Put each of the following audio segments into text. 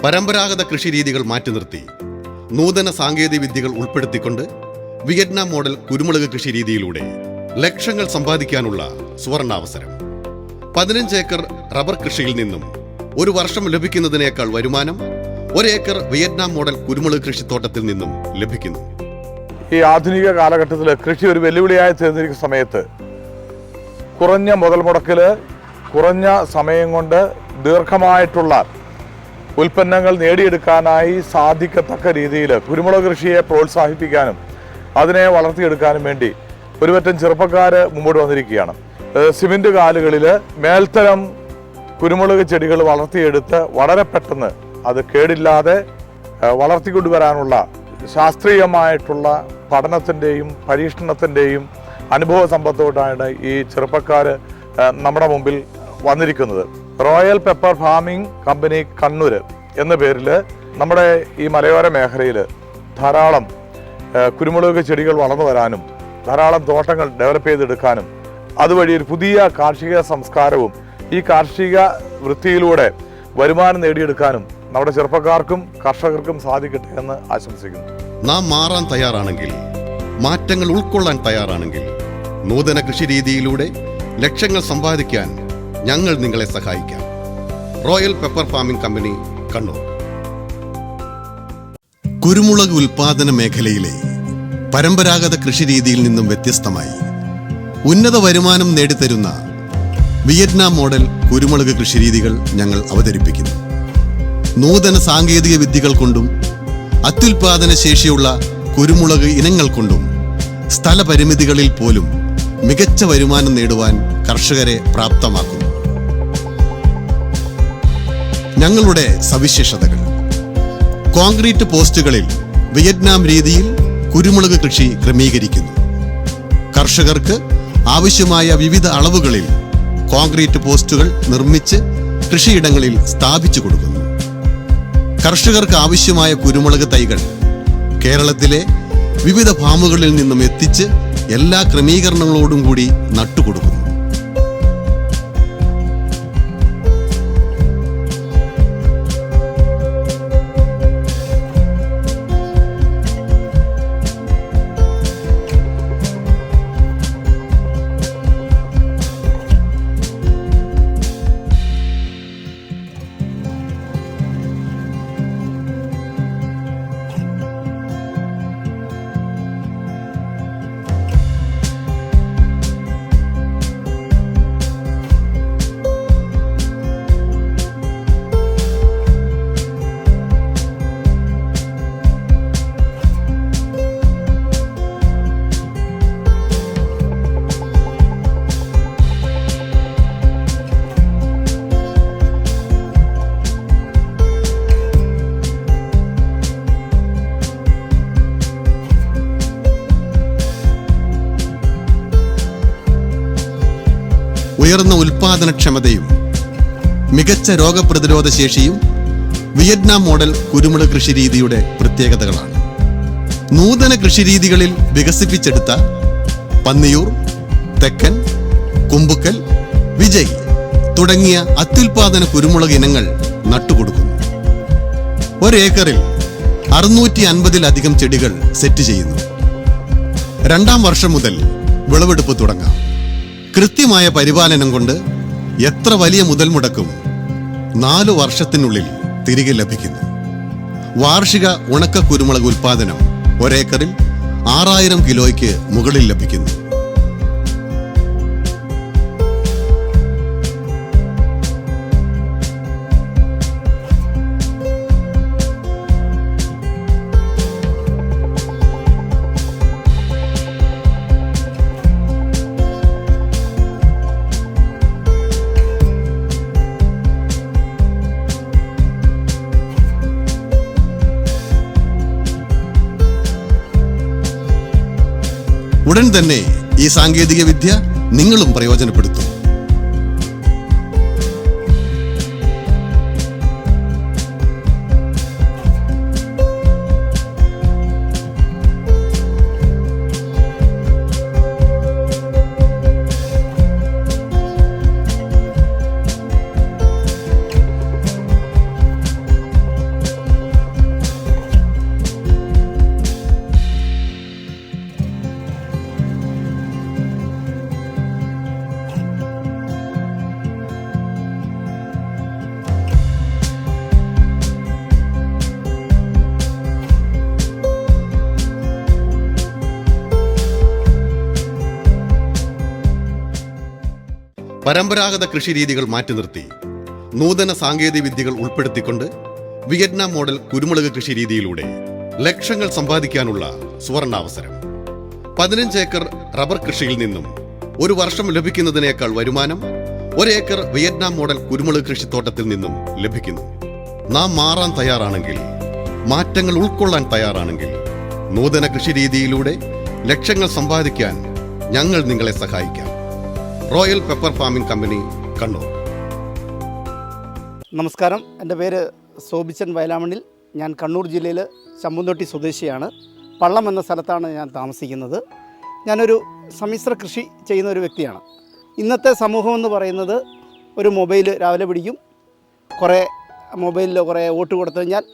പരമ്പരാഗത കൃഷിരീതികൾ മാറ്റി നിർത്തി നൂതന സാങ്കേതിക വിദ്യകൾ ഉൾപ്പെടുത്തിക്കൊണ്ട് വിയറ്റ്നാം മോഡൽ കുരുമുളക് കൃഷിരീതിയിലൂടെ ലക്ഷങ്ങൾ സമ്പാദിക്കാനുള്ള സുവർണാവസരം. 15 ഏക്കർ റബ്ബർ കൃഷിയിൽ നിന്നും ഒരു വർഷം ലഭിക്കുന്നതിനേക്കാൾ വരുമാനം 1 ഏക്കർ വിയറ്റ്നാം മോഡൽ കുരുമുളക് കൃഷിത്തോട്ടത്തിൽ നിന്നും ലഭിക്കുന്നു. ഈ ആധുനിക കാലഘട്ടത്തിൽ കൃഷി ഒരു വെല്ലുവിളിയായി തീർന്നിരിക്കുന്ന സമയത്ത് കുറഞ്ഞ മുതൽ മുടക്കിൽ കുറഞ്ഞ സമയം കൊണ്ട് ദീർഘമായിട്ടുള്ള ഉൽപ്പന്നങ്ങൾ നേടിയെടുക്കാനായി സാധിക്കത്തക്ക രീതിയിൽ കുരുമുളക് കൃഷിയെ പ്രോത്സാഹിപ്പിക്കാനും അതിനെ വളർത്തിയെടുക്കാനും വേണ്ടി ഒരുപറ്റം ചെറുപ്പക്കാർ മുമ്പോട്ട് വന്നിരിക്കുകയാണ്. സിമന്റ് കാലുകളിൽ മേൽത്തരം കുരുമുളക് ചെടികൾ വളർത്തിയെടുത്ത് വളരെ പെട്ടെന്ന് അത് കേടില്ലാതെ വളർത്തിക്കൊണ്ടുവരാനുള്ള ശാസ്ത്രീയമായിട്ടുള്ള പഠനത്തിൻ്റെയും പരീക്ഷണത്തിൻ്റെയും അനുഭവ സമ്പത്തോടാണ് ഈ ചെറുപ്പക്കാർ നമ്മുടെ മുമ്പിൽ വന്നിരിക്കുന്നത്. Royal pepper farming company Kannur എന്ന പേരിൽ നമ്മുടെ ഈ മലയോര മേഖലയിൽ ധാരാളം കുരുമുളക് ചെടികൾ വളർന്നു വരാനും ധാരാളം തോട്ടങ്ങൾ ഡെവലപ്പ് ചെയ്തെടുക്കാനും അതുവഴി ഒരു പുതിയ കാർഷിക സംസ്കാരവും ഈ കാർഷിക വൃത്തിയിലൂടെ വരുമാനം നേടിയെടുക്കാനും നമ്മുടെ ചെറുപ്പക്കാർക്കും കർഷകർക്കും സാധിക്കട്ടെ എന്ന് ആശംസിക്കുന്നു. നാം മാറാൻ തയ്യാറാണെങ്കിൽ, മാറ്റങ്ങൾ ഉൾക്കൊള്ളാൻ തയ്യാറാണെങ്കിൽ, നൂതന കൃഷിരീതിയിലൂടെ ലക്ഷങ്ങൾ സമ്പാദിക്കാൻ ഞങ്ങൾ നിങ്ങളെ സഹായിക്കാം. Royal pepper farming company, Kannur. കുരുമുളക് ഉൽപാദന മേഖലയിലെ പരമ്പരാഗത കൃഷിരീതിയിൽ നിന്നും വ്യത്യസ്തമായി ഉന്നത വരുമാനം നേടിത്തരുന്ന വിയറ്റ്നാം മോഡൽ കുരുമുളക് കൃഷിരീതികൾ ഞങ്ങൾ അവതരിപ്പിക്കുന്നു. നൂതന സാങ്കേതിക വിദ്യകൾ കൊണ്ടും അത്യുൽപാദന ശേഷിയുള്ള കുരുമുളക് ഇനങ്ങൾ കൊണ്ടും സ്ഥലപരിമിതികളിൽ പോലും മികച്ച വരുമാനം നേടുവാൻ കർഷകരെ പ്രാപ്തമാക്കുന്നു. ഞങ്ങളുടെ സവിശേഷതകൾ: കോൺക്രീറ്റ് പോസ്റ്റുകളിൽ വിയറ്റ്നാം രീതിയിൽ കുരുമുളക് കൃഷി ക്രമീകരിക്കുന്നു. കർഷകർക്ക് ആവശ്യമായ വിവിധ അളവുകളിൽ കോൺക്രീറ്റ് പോസ്റ്റുകൾ നിർമ്മിച്ച് കൃഷിയിടങ്ങളിൽ സ്ഥാപിച്ചു കൊടുക്കുന്നു. കർഷകർക്ക് ആവശ്യമായ കുരുമുളക് തൈകൾ കേരളത്തിലെ വിവിധ ഫാമുകളിൽ നിന്നും എത്തിച്ച് എല്ലാ ക്രമീകരണങ്ങളോടും കൂടി നട്ടുകൊടുക്കുന്നു. ഉയർന്ന ഉൽപാദനക്ഷമതയും മികച്ച രോഗപ്രതിരോധ ശേഷിയും വിയറ്റ്നാം മോഡൽ കുരുമുളക് കൃഷിരീതിയുടെ പ്രത്യേകതകളാണ്. നൂതന കൃഷിരീതികളിൽ വികസിപ്പിച്ചെടുത്ത പന്നിയൂർ, തെക്കൻ, കുമ്പുക്കൽ, വിജയ് തുടങ്ങിയ അത്യുൽപാദന കുരുമുളക് ഇനങ്ങൾ നട്ടുകൊടുക്കുന്നു. 1 ഏക്കറിൽ 650-ലധികം ചെടികൾ സെറ്റ് ചെയ്യുന്നു. 2-ാം വർഷം മുതൽ വിളവെടുപ്പ് തുടങ്ങാം. കൃത്യമായ പരിപാലനം കൊണ്ട് എത്ര വലിയ മുതൽ മുടക്കും 4 വർഷത്തിനുള്ളിൽ തിരികെ ലഭിക്കുന്നു. വാർഷിക ഉണക്ക കുരുമുളക് ഉൽപാദനം 1 ഏക്കറിൽ 6000 കിലോയ്ക്ക് മുകളിൽ ലഭിക്കുന്നു. ഉടൻ തന്നെ ഈ സാങ്കേതിക വിദ്യ നിങ്ങളും പ്രയോജനപ്പെടുത്തും. പരമ്പരാഗത കൃഷിരീതികൾ മാറ്റി നിർത്തി നൂതന സാങ്കേതിക വിദ്യകൾ ഉൾപ്പെടുത്തിക്കൊണ്ട് വിയറ്റ്നാം മോഡൽ കുരുമുളക് കൃഷിരീതിയിലൂടെ ലക്ഷങ്ങൾ സമ്പാദിക്കാനുള്ള സുവർണാവസരം. 15 ഏക്കർ റബ്ബർ കൃഷിയിൽ നിന്നും ഒരു വർഷം ലഭിക്കുന്നതിനേക്കാൾ വരുമാനം 1 ഏക്കർ വിയറ്റ്നാം മോഡൽ കുരുമുളക് കൃഷിത്തോട്ടത്തിൽ നിന്നും ലഭിക്കുന്നു. നാം മാറാൻ തയ്യാറാണെങ്കിൽ, മാറ്റങ്ങൾ ഉൾക്കൊള്ളാൻ തയ്യാറാണെങ്കിൽ, നൂതന കൃഷിരീതിയിലൂടെ ലക്ഷങ്ങൾ സമ്പാദിക്കാൻ ഞങ്ങൾ നിങ്ങളെ സഹായിക്കാം. Royal pepper farming company, Kannur. നമസ്കാരം, എൻ്റെ പേര് സോബിച്ചൻ വയലാമണ്ണിൽ. ഞാൻ കണ്ണൂർ ജില്ലയിൽ ചമ്പുന്തൊട്ടി സ്വദേശിയാണ്. പള്ളം എന്ന സ്ഥലത്താണ് ഞാൻ താമസിക്കുന്നത്. ഞാനൊരു സമ്മിശ്ര കൃഷി ചെയ്യുന്ന ഒരു വ്യക്തിയാണ്. ഇന്നത്തെ സമൂഹം എന്ന് പറയുന്നത് ഒരു മൊബൈൽ രാവിലെ പിടിക്കും, കുറേ മൊബൈലിൽ കുറേ വോട്ട് കൊടുത്തു കഴിഞ്ഞാൽ,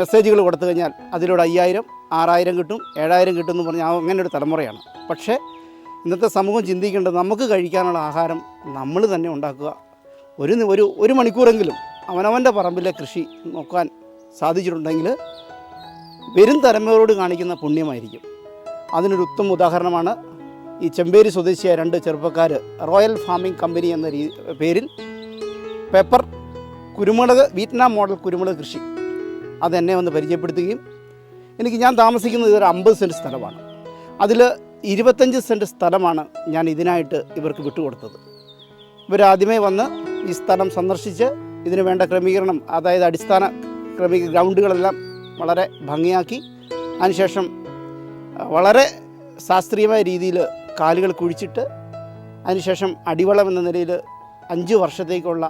മെസ്സേജുകൾ കൊടുത്തു കഴിഞ്ഞാൽ അതിലൂടെ 5000, 6000 കിട്ടും, 7000 കിട്ടും എന്ന് പറഞ്ഞാൽ അങ്ങനെ ഒരു തലമുറയാണ്. പക്ഷേ ഇന്നത്തെ സമൂഹം ചിന്തിക്കേണ്ടത് നമുക്ക് കഴിക്കാനുള്ള ആഹാരം നമ്മൾ തന്നെ ഉണ്ടാക്കുക. ഒരു മണിക്കൂറെങ്കിലും അവനവൻ്റെ പറമ്പിലെ കൃഷി നോക്കാൻ സാധിച്ചിട്ടുണ്ടെങ്കിൽ വരും തലമുറയോട് കാണിക്കുന്ന പുണ്യമായിരിക്കും. അതിനൊരു ഉത്തമ ഉദാഹരണമാണ് ഈ ചെമ്പേരി സ്വദേശിയായ 2 ചെറുപ്പക്കാർ റോയൽ ഫാമിംഗ് കമ്പനി എന്ന പേരിൽ പെപ്പർ കുരുമുളക്, വിയറ്റ്നാം മോഡൽ കുരുമുളക് കൃഷി അതെന്നെ ഒന്ന് പരിചയപ്പെടുത്തുകയും ഞാൻ താമസിക്കുന്നത് ഇതൊരു 50 സെൻറ്റ് സ്ഥലമാണ്. അതിൽ 25 സെൻറ്റ് സ്ഥലമാണ് ഞാൻ ഇതിനായിട്ട് ഇവർക്ക് വിട്ടുകൊടുത്തത്. ഇവരാദ്യമേ വന്ന് ഈ സ്ഥലം സന്ദർശിച്ച് ഇതിന് വേണ്ട ക്രമീകരണം, അതായത് അടിസ്ഥാന ഗ്രൗണ്ടുകളെല്ലാം വളരെ ഭംഗിയാക്കി, അതിനുശേഷം വളരെ ശാസ്ത്രീയമായ രീതിയിൽ കാലുകൾ കുഴിച്ചിട്ട്, അതിനുശേഷം അടിവളം എന്ന നിലയിൽ 5 വർഷത്തേക്കുള്ള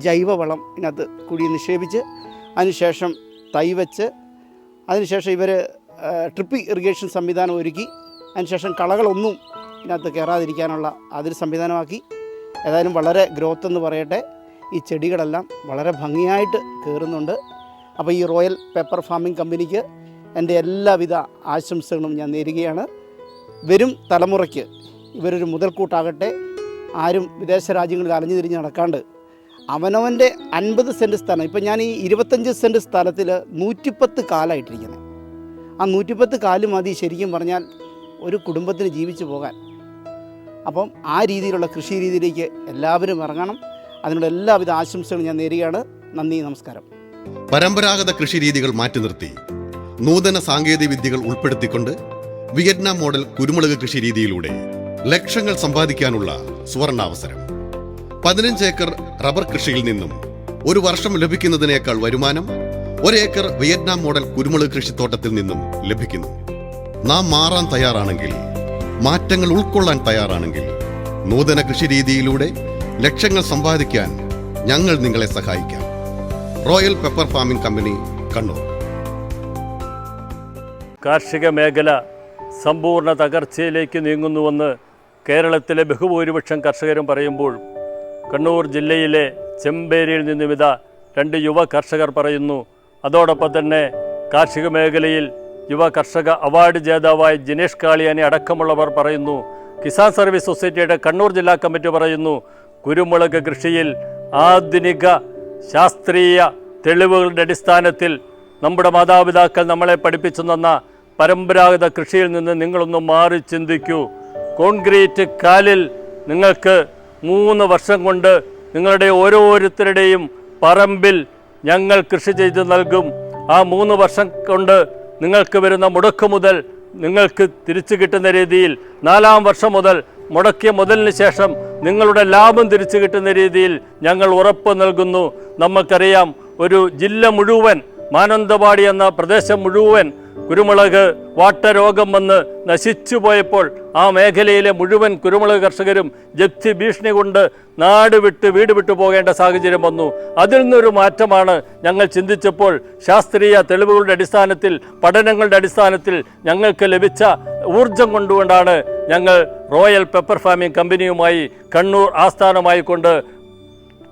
ജൈവവളം ഇതിനകത്ത് കുഴി നിക്ഷേപിച്ച്, അതിനുശേഷം തൈ വെച്ച്, അതിനുശേഷം ഇവർ ട്രിപ്പ് ഇറിഗേഷൻ സംവിധാനം ഒരുക്കി, അതിനുശേഷം കളകളൊന്നും ഇതിനകത്ത് കയറാതിരിക്കാനുള്ള അതൊരു സംവിധാനമാക്കി. ഏതായാലും വളരെ ഗ്രോത്ത് എന്ന് പറയട്ടെ, ഈ ചെടികളെല്ലാം വളരെ ഭംഗിയായിട്ട് കയറുന്നുണ്ട്. അപ്പോൾ ഈ റോയൽ പെപ്പർ ഫാമിംഗ് കമ്പനിക്ക് എൻ്റെ എല്ലാവിധ ആശംസകളും ഞാൻ നേരുകയാണ്. വരും തലമുറയ്ക്ക് ഇവരൊരു മുതൽക്കൂട്ടാകട്ടെ. ആരും വിദേശ രാജ്യങ്ങളിൽ അലഞ്ഞു തിരിഞ്ഞ് നടക്കാണ്ട് അവനവൻ്റെ 50 സെൻറ്റ് സ്ഥലം, ഇപ്പം ഞാൻ ഈ 25 സെൻറ്റ് സ്ഥലത്തിൽ 110 കാലായിട്ടിരിക്കുന്നത്. ആ 110 കാല് മതി ശരിക്കും പറഞ്ഞാൽ ഒരു കുടുംബത്തിന് ജീവിച്ചു പോകാൻ. അപ്പം ആ രീതിയിലുള്ള കൃഷി രീതിയിലേക്ക് എല്ലാവരും ഇറങ്ങണം. അതിനുള്ള എല്ലാവിധ ആശംസകളും ഞാൻ നേരുകയാണ്. നന്ദി, നമസ്കാരം. പരമ്പരാഗത കൃഷിരീതികൾ മാറ്റി നിർത്തി നൂതന സാങ്കേതിക വിദ്യകൾ ഉൾപ്പെടുത്തിക്കൊണ്ട് വിയറ്റ്നാം മോഡൽ കുരുമുളക് കൃഷിരീതിയിലൂടെ ലക്ഷങ്ങൾ സമ്പാദിക്കാനുള്ള സുവർണാവസരം. 15 ഏക്കർ റബ്ബർ കൃഷിയിൽ നിന്നും ഒരു വർഷം ലഭിക്കുന്നതിനേക്കാൾ വരുമാനം 1 ഏക്കർ വിയറ്റ്നാം മോഡൽ കുരുമുളക് കൃഷിത്തോട്ടത്തിൽ നിന്നും ലഭിക്കുന്നു. നാം മാറാൻ തയ്യാറാണെങ്കിൽ, മാറ്റങ്ങൾ ഉൾക്കൊള്ളാൻ തയ്യാറാണെങ്കിൽ, നൂതന കൃഷിരീതിയിലൂടെ ലക്ഷങ്ങൾ സമ്പാദിക്കാൻ ഞങ്ങൾ നിങ്ങളെ സഹായിക്കാം. Royal pepper farming company, Kannur. കാർഷിക മേഖല സമ്പൂർണ്ണ തകർച്ചയിലേക്ക് നീങ്ങുന്നുവെന്ന് കേരളത്തിലെ ബഹുഭൂരിപക്ഷം കർഷകരും പറയുമ്പോൾ, കണ്ണൂർ ജില്ലയിലെ ചെമ്പേരിയിൽ നിന്നും 2 യുവ കർഷകർ പറയുന്നു. അതോടൊപ്പം തന്നെ കാർഷിക മേഖലയിൽ യുവ കർഷക അവാർഡ് ജേതാവായ ജിനേഷ് കാളിയാനി അടക്കമുള്ളവർ പറയുന്നു. കിസാൻ സർവീസ് സൊസൈറ്റിയുടെ കണ്ണൂർ ജില്ലാ കമ്മിറ്റി പറയുന്നു, കുരുമുളക് കൃഷിയിൽ ആധുനിക ശാസ്ത്രീയ തെളിവുകളുടെ അടിസ്ഥാനത്തിൽ നമ്മുടെ മാതാപിതാക്കൾ നമ്മളെ പഠിപ്പിച്ചു തന്ന പരമ്പരാഗത കൃഷിയിൽ നിന്ന് നിങ്ങളൊന്ന് മാറി ചിന്തിക്കൂ. കോൺക്രീറ്റ് കാലിൽ നിങ്ങൾക്ക് 3 വർഷം കൊണ്ട് നിങ്ങളുടെ ഓരോരുത്തരുടെയും പറമ്പിൽ ഞങ്ങൾ കൃഷി ചെയ്ത് നൽകും. ആ 3 വർഷം കൊണ്ട് നിങ്ങൾക്ക് വരുന്ന മുടക്ക് മുതൽ നിങ്ങൾക്ക് തിരിച്ചു കിട്ടുന്ന രീതിയിൽ, 4-ാം വർഷം മുതൽ മുടക്കിയ മുതലിന് ശേഷം നിങ്ങളുടെ ലാഭം തിരിച്ചു കിട്ടുന്ന രീതിയിൽ ഞങ്ങൾ ഉറപ്പ് നൽകുന്നു. നമുക്കറിയാം, ഒരു ജില്ല മുഴുവൻ, മാനന്തവാടി എന്ന പ്രദേശം മുഴുവൻ കുരുമുളക് വാട്ടരോഗം വന്ന് നശിച്ചു പോയപ്പോൾ ആ മേഖലയിലെ മുഴുവൻ കുരുമുളക് കർഷകരും ജപ്തി ഭീഷണി കൊണ്ട് നാട് വിട്ട് വീട് വിട്ടു പോകേണ്ട സാഹചര്യം വന്നു. അതിൽ നിന്നൊരു മാറ്റമാണ് ഞങ്ങൾ ചിന്തിച്ചപ്പോൾ ശാസ്ത്രീയ തെളിവുകളുടെ അടിസ്ഥാനത്തിൽ, പഠനങ്ങളുടെ അടിസ്ഥാനത്തിൽ ഞങ്ങൾക്ക് ലഭിച്ച ഊർജം കൊണ്ടുകൊണ്ടാണ് ഞങ്ങൾ റോയൽ പെപ്പർ ഫാമിംഗ് കമ്പനിയുമായി കണ്ണൂർ ആസ്ഥാനമായിക്കൊണ്ട്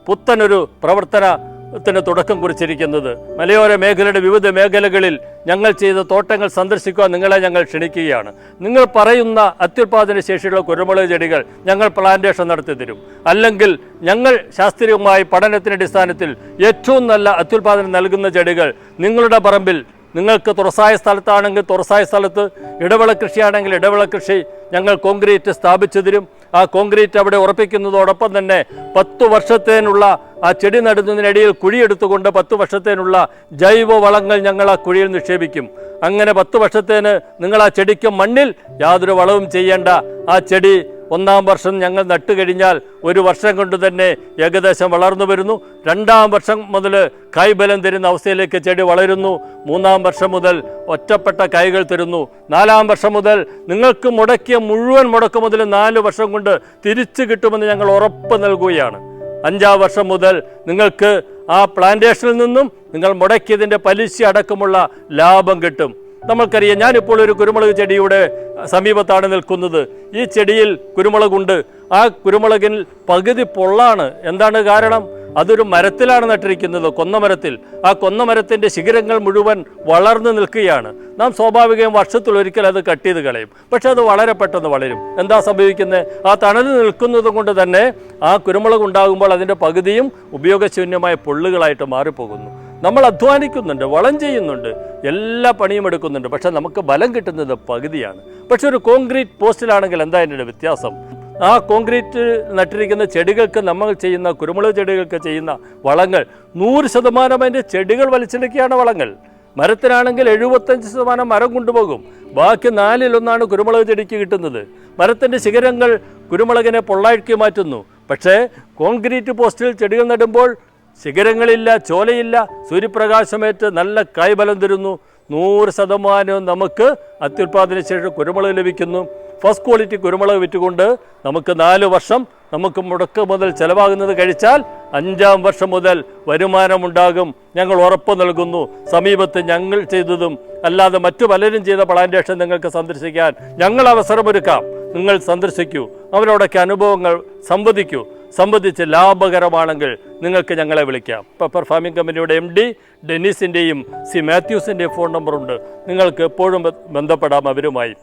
പുത്തനൊരു പ്രവർത്തനത്തിന് തുടക്കം കുറിച്ചിരിക്കുന്നത്. മലയോര മേഖലയുടെ വിവിധ മേഖലകളിൽ ഞങ്ങൾ ചെയ്ത തോട്ടങ്ങൾ സന്ദർശിക്കുവാൻ നിങ്ങളെ ഞങ്ങൾ ക്ഷണിക്കുകയാണ്. നിങ്ങൾ പറയുന്ന അത്യുൽപാദന ശേഷിയുള്ള കുരുമുളക് ചെടികൾ ഞങ്ങൾ പ്ലാന്റേഷൻ നടത്തി തരും. അല്ലെങ്കിൽ ഞങ്ങൾ ശാസ്ത്രീയമായ പഠനത്തിൻ്റെ അടിസ്ഥാനത്തിൽ ഏറ്റവും നല്ല അത്യുൽപാദനം നൽകുന്ന ചെടികൾ നിങ്ങളുടെ പറമ്പിൽ, നിങ്ങൾക്ക് തുറസായ സ്ഥലത്താണെങ്കിൽ തുറസായ സ്ഥലത്ത്, ഇടവിള കൃഷിയാണെങ്കിൽ ഇടവിള കൃഷി ഞങ്ങൾ കോൺക്രീറ്റ് സ്ഥാപിച്ചു തരും. ആ കോൺക്രീറ്റ് അവിടെ ഉറപ്പിക്കുന്നതോടൊപ്പം തന്നെ 10 വർഷത്തേനുള്ള ആ ചെടി നടുന്നതിനിടയിൽ കുഴിയെടുത്തുകൊണ്ട് 10 വർഷത്തേനുള്ള ജൈവ വളങ്ങൾ ഞങ്ങൾ ആ കുഴിയിൽ നിക്ഷേപിക്കും. അങ്ങനെ 10 വർഷത്തേന് നിങ്ങൾ ആ ചെടിക്ക് മണ്ണിൽ യാതൊരു വളവും ചെയ്യേണ്ട. ആ ചെടി 1-ാം വർഷം ഞങ്ങൾ നട്ടുകഴിഞ്ഞാൽ 1 വർഷം കൊണ്ട് തന്നെ ഏകദേശം വളർന്നു വരുന്നു. 2-ാം വർഷം മുതൽ കായ്ബലം തരുന്ന അവസ്ഥയിലേക്ക് ചെടി വളരുന്നു. 3-ാം വർഷം മുതൽ ഒറ്റപ്പെട്ട കായ്കൾ തരുന്നു. 4-ാം വർഷം മുതൽ നിങ്ങൾക്ക് മുടക്കിയ മുഴുവൻ മുടക്ക് മുതൽ 4 വർഷം കൊണ്ട് തിരിച്ചു കിട്ടുമെന്ന് ഞങ്ങൾ ഉറപ്പ് നൽകുകയാണ്. 5-ാം വർഷം മുതൽ നിങ്ങൾക്ക് ആ പ്ലാന്റേഷനിൽ നിന്നും നിങ്ങൾ മുടക്കിയതിൻ്റെ പലിശ അടക്കമുള്ള ലാഭം കിട്ടും. നമ്മൾക്കറിയാം, ഞാനിപ്പോൾ ഒരു കുരുമുളക് ചെടിയുടെ സമീപത്താണ് നിൽക്കുന്നത്. ഈ ചെടിയിൽ കുരുമുളകുണ്ട്. ആ കുരുമുളകിൽ പകുതി പൊള്ളാണ്. എന്താണ് കാരണം? അതൊരു മരത്തിലാണ് നട്ടിരിക്കുന്നത്, കൊന്നമരത്തിൽ. ആ കൊന്നമരത്തിൻ്റെ ശിഖരങ്ങൾ മുഴുവൻ വളർന്നു നിൽക്കുകയാണ്. നാം സ്വാഭാവികവും വർഷത്തിലൊരിക്കൽ അത് കട്ട് ചെയ്ത് കളയും. പക്ഷെ അത് വളരെ പെട്ടെന്ന് വളരും. എന്താ സംഭവിക്കുന്നത്? ആ തണൽ നിൽക്കുന്നത് കൊണ്ട് തന്നെ ആ കുരുമുളക് ഉണ്ടാകുമ്പോൾ അതിൻ്റെ പകുതിയും ഉപയോഗശൂന്യമായ പൊള്ളുകളായിട്ട് മാറിപ്പോകുന്നു. നമ്മൾ അധ്വാനിക്കുന്നുണ്ട്, വളം ചെയ്യുന്നുണ്ട്, എല്ലാ പണിയും എടുക്കുന്നുണ്ട്. പക്ഷെ നമുക്ക് ബലം കിട്ടുന്നത് പകുതിയാണ്. പക്ഷെ ഒരു കോൺക്രീറ്റ് പോസ്റ്റിലാണെങ്കിൽ എന്താ അതിൻ്റെ വ്യത്യാസം? ആ കോൺക്രീറ്റ് നട്ടിരിക്കുന്ന ചെടികൾക്ക് നമ്മൾ ചെയ്യുന്ന കുരുമുളക് ചെടികൾക്ക് ചെയ്യുന്ന വളങ്ങൾ 100% അതിൻ്റെ ചെടികൾ വലിച്ചെടുക്കുകയാണ് വളങ്ങൾ. മരത്തിനാണെങ്കിൽ 75% മരം കൊണ്ടുപോകും. ബാക്കി 4-1 കുരുമുളക് ചെടിക്ക് കിട്ടുന്നത്. മരത്തിൻ്റെ ശിഖരങ്ങൾ കുരുമുളകിനെ പൊള്ളാക്കി മാറ്റുന്നു. പക്ഷേ കോൺക്രീറ്റ് പോസ്റ്റിൽ ചെടികൾ നടുമ്പോൾ ശിഖരങ്ങളില്ല, ചോലയില്ല, സൂര്യപ്രകാശമേറ്റ് നല്ല കായ്ബലം തരുന്നു. 100% നമുക്ക് അത്യുൽപാദന ശേഷി കുരുമുളക് ലഭിക്കുന്നു. ഫസ്റ്റ് ക്വാളിറ്റി കുരുമുളക് വിറ്റുകൊണ്ട് നമുക്ക് 4 വർഷം നമുക്ക് മുടക്ക് മുതൽ ചിലവാകുന്നത് കഴിച്ചാൽ 5-ാം വർഷം മുതൽ വരുമാനമുണ്ടാകും. ഞങ്ങൾ ഉറപ്പ് നൽകുന്നു. സമീപത്ത് ഞങ്ങൾ ചെയ്തതും അല്ലാതെ മറ്റു പലരും ചെയ്ത പ്ലാന്റേഷൻ നിങ്ങൾക്ക് സന്ദർശിക്കാൻ ഞങ്ങൾ അവസരമൊരുക്കാം. നിങ്ങൾ സന്ദർശിക്കൂ, അവരോടൊക്കെ അനുഭവങ്ങൾ സംവദിച്ച് ലാഭകരമാണെങ്കിൽ നിങ്ങൾക്ക് ഞങ്ങളെ വിളിക്കാം. പെപ്പർ ഫാമിംഗ് കമ്പനിയുടെ MD ഡെന്നീസിൻ്റെയും മാത്യൂസിൻ്റെയും ഫോൺ നമ്പറുണ്ട്. നിങ്ങൾക്ക് എപ്പോഴും ബന്ധപ്പെടാം അവരുമായി.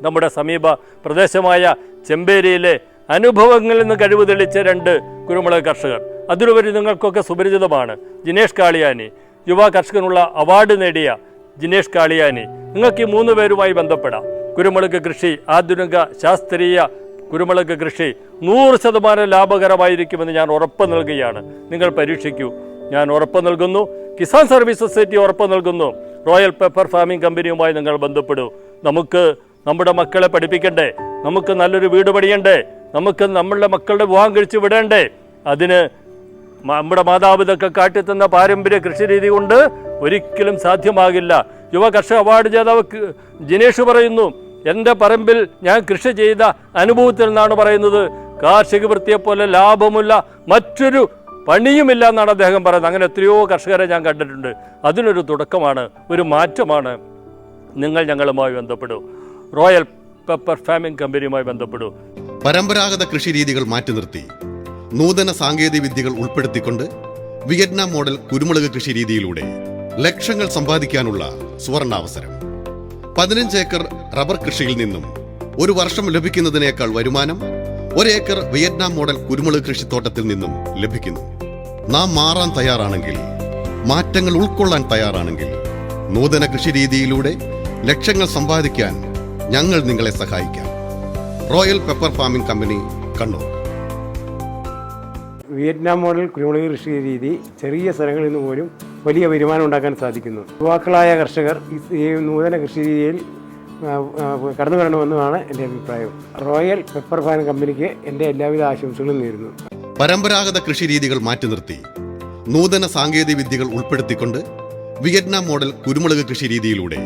നമ്മുടെ സമീപ പ്രദേശമായ ചെമ്പേരിയിലെ അനുഭവങ്ങളിൽ നിന്ന് കഴിവ് തെളിച്ച 2 കുരുമുളക് കർഷകർ, അതിലുപരി നിങ്ങൾക്കൊക്കെ സുപരിചിതമാണ് ജിനേഷ് കാളിയാനി, യുവ കർഷകനുള്ള അവാർഡ് നേടിയ ജിനേഷ് കാളിയാനി. നിങ്ങൾക്ക് ഈ 3 പേരുമായി ബന്ധപ്പെടാം. കുരുമുളക് കൃഷി, ആധുനിക ശാസ്ത്രീയ കുരുമുളക് കൃഷി 100% ലാഭകരമായിരിക്കുമെന്ന് ഞാൻ ഉറപ്പ് നൽകുകയാണ്. നിങ്ങൾ പരീക്ഷിക്കൂ, ഞാൻ ഉറപ്പ് നൽകുന്നു. കിസാൻ സർവീസ് സൊസൈറ്റി ഉറപ്പ് നൽകുന്നു. റോയൽ പെപ്പർ ഫാമിംഗ് കമ്പനിയുമായി നിങ്ങൾ ബന്ധപ്പെടൂ. നമുക്ക് നമ്മുടെ മക്കളെ പഠിപ്പിക്കണ്ടേ? നമുക്ക് നല്ലൊരു വീട് പണിയണ്ടേ? നമുക്ക് നമ്മളുടെ മക്കളുടെ വിവാഹം കഴിച്ച് വിടേണ്ടേ? അതിന് നമ്മുടെ മാതാപിതാക്കൾ കാട്ടിത്തന്ന പാരമ്പര്യ കൃഷി രീതി കൊണ്ട് ഒരിക്കലും സാധ്യമാകില്ല. യുവ കർഷക അവാർഡ് ജേതാവ് ജിനേഷ് പറയുന്നു, എൻ്റെ പറമ്പിൽ ഞാൻ കൃഷി ചെയ്ത അനുഭവത്തിൽ നിന്നാണ് പറയുന്നത്. കാർഷിക വൃത്തിയെപ്പോലെ ലാഭമുള്ള മറ്റൊരു പണിയുമില്ല എന്നാണ് അദ്ദേഹം പറയുന്നത്. അങ്ങനെ എത്രയോ കർഷകരെ ഞാൻ കണ്ടിട്ടുണ്ട്. അതിനൊരു തുടക്കമാണ്, ഒരു മാറ്റമാണ്. നിങ്ങൾ ഞങ്ങളുമായി ബന്ധപ്പെടൂ. റോയൽ പെപ്പർ ഫാമിംഗ് കമ്പനിയുമായി ബന്ധപ്പെടൂ. പരമ്പരാഗത കൃഷി രീതികൾ മാറ്റി നിർത്തി നൂതന സാങ്കേതിക വിദ്യകൾ ഉൾപ്പെടുത്തിക്കൊണ്ട് വിയറ്റ്നാം മോഡൽ കുരുമുളക് കൃഷി രീതിയിലൂടെ ലക്ഷങ്ങൾ സമ്പാദിക്കാനുള്ള സുവർണാവസരം. 15 ഏക്കർ റബ്ബർ കൃഷിയിൽ നിന്നും 1 വർഷം ലഭിക്കുന്നതിനേക്കാൾ വരുമാനം 1 ഏക്കർ വിയറ്റ്നാം മോഡൽ കുരുമുളക് കൃഷിത്തോട്ടത്തിൽ നിന്നും ലഭിക്കുന്നു. നാം മാറാൻ തയ്യാറാണെങ്കിൽ, മാറ്റങ്ങൾ ഉൾക്കൊള്ളാൻ തയ്യാറാണെങ്കിൽ, നൂതന കൃഷി രീതിയിലൂടെ ലക്ഷങ്ങൾ സമ്പാദിക്കാൻ ഞങ്ങൾ നിങ്ങളെ സഹായിക്കാം. Royal pepper farming company, Kannur. Vietnam model കുരുമുളക് കൃഷി രീതി ചെറിയ സ്ഥലങ്ങളിൽ നിന്ന് പോലും വലിയ വരുമാനം ഉണ്ടാക്കാൻ സാധിക്കുന്നു. യുവാക്കളായ കർഷകർ ഈ നൂതന കൃഷി രീതിയിൽ കടന്നു വരണമെന്നാണ് എൻ്റെ അഭിപ്രായം. റോയൽ പെപ്പർ ഫാമിംഗ് കമ്പനിക്ക് എൻ്റെ എല്ലാവിധ ആശംസകളും നേരുന്നു. പരമ്പരാഗത കൃഷി രീതികൾ മാറ്റി നിർത്തി നൂതന സാങ്കേതിക വിദ്യകൾ ഉൾപ്പെടുത്തിക്കൊണ്ട് വിയറ്റ്നാം മോഡൽ കുരുമുളക് കൃഷി രീതിയിലൂടെ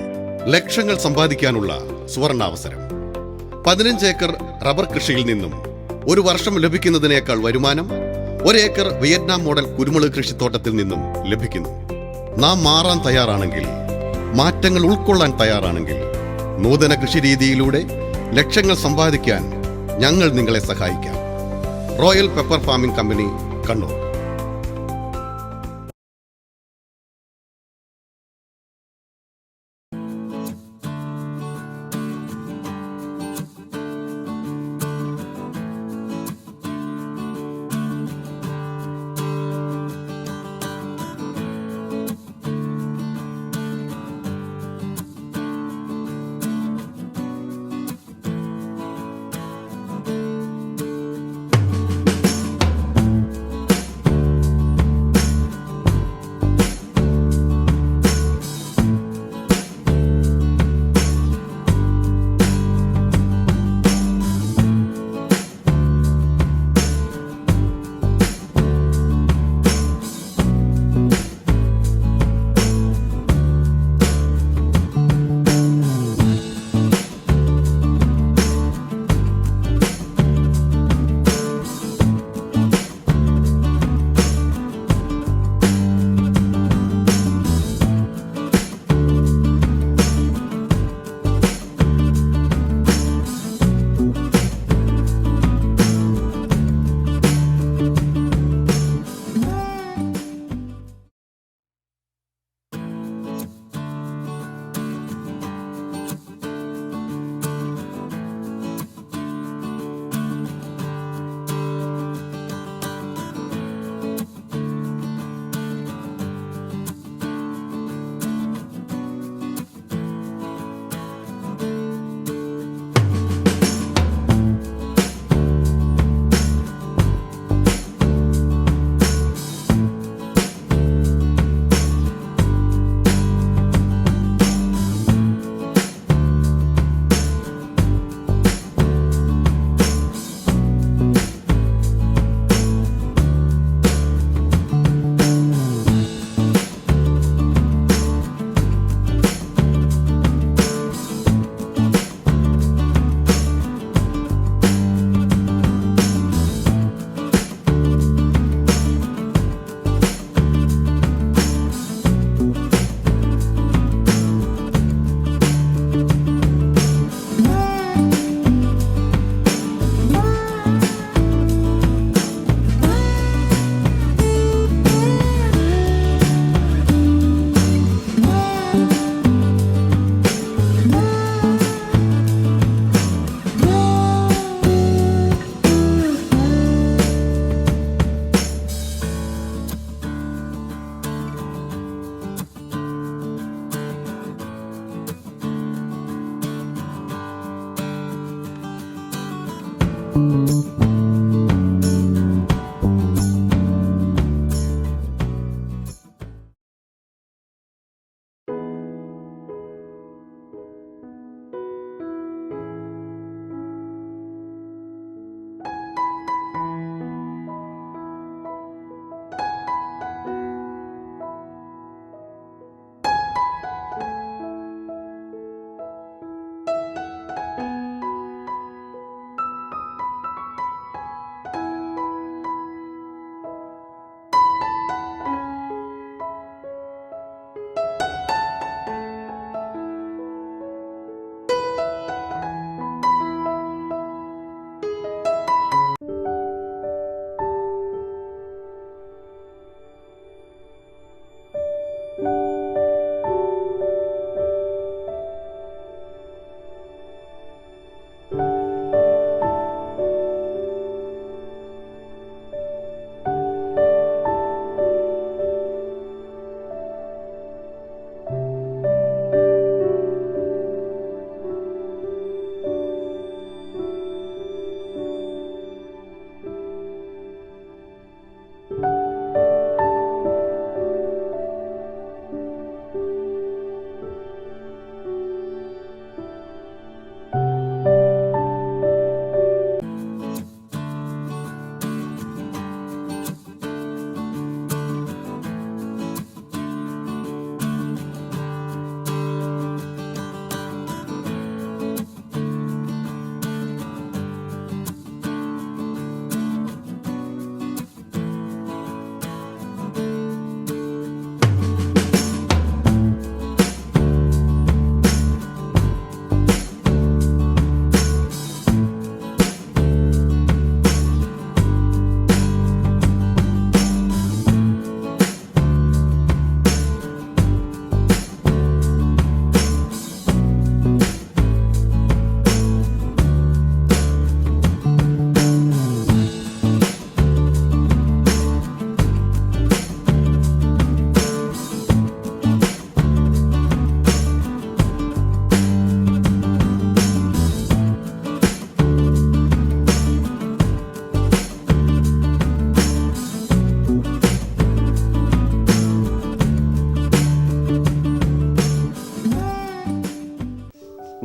ലക്ഷങ്ങൾ സമ്പാദിക്കാനുള്ള സുവർണാവസരം. 15 ഏക്കർ റബ്ബർ കൃഷിയിൽ നിന്നും 1 വർഷം ലഭിക്കുന്നതിനേക്കാൾ വരുമാനം 1 ഏക്കർ വിയറ്റ്നാം മോഡൽ കുരുമുളക് കൃഷിത്തോട്ടത്തിൽ നിന്നും ലഭിക്കുന്നു. നാം മാറാൻ തയ്യാറാണെങ്കിൽ, മാറ്റങ്ങൾ ഉൾക്കൊള്ളാൻ തയ്യാറാണെങ്കിൽ, നൂതന കൃഷി രീതിയിലൂടെ ലക്ഷങ്ങൾ സമ്പാദിക്കാൻ ഞങ്ങൾ നിങ്ങളെ സഹായിക്കാം. Royal pepper farming company, Kannur.